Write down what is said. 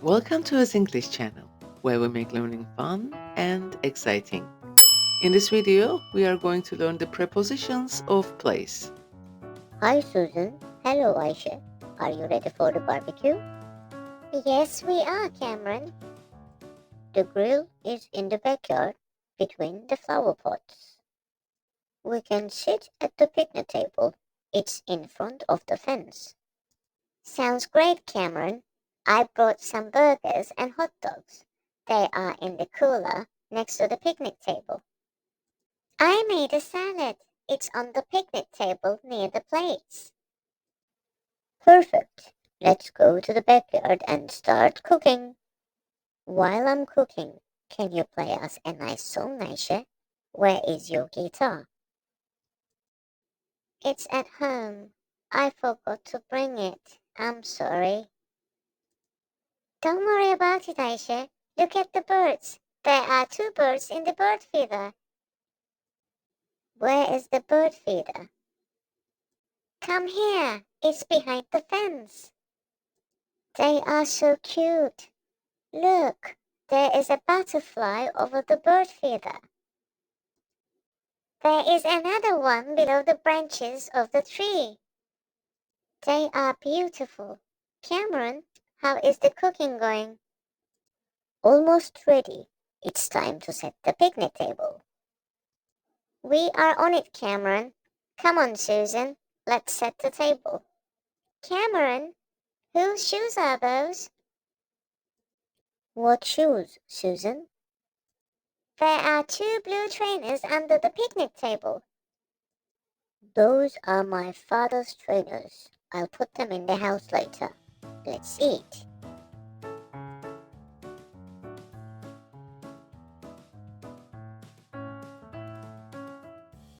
Welcome to us English channel, where we make learning fun and exciting. In this video, we are going to learn the prepositions of place. Hi Susan. Hello Ayşe. Are you ready for the barbecue? Yes, we are, Cameron. The grill is in the backyard between the flower pots. We can sit at the picnic table. It's in front of the fence. Sounds great, Cameron. I brought some burgers and hot dogs. They are in the cooler next to the picnic table. I made a salad. It's on the picnic table near the plates. Perfect. Let's go to the backyard and start cooking. While I'm cooking, can you play us a nice song, Ayşe? Where is your guitar? It's at home. I forgot to bring it. I'm sorry. Don't worry about it, Ayşe. Look at the birds. There are two birds in the bird feeder. Where is the bird feeder? Come here. It's behind the fence. They are so cute. Look, there is a butterfly over the bird feeder. There is another one below the branches of the tree. They are beautiful. Cameron, how is the cooking going? Almost ready. It's time to set the picnic table. We are on it, Cameron. Come on, Susan. Let's set the table. Cameron, whose shoes are those? What shoes, Susan? There are two blue trainers under the picnic table. Those are my father's trainers. I'll put them in the house later. Let's eat.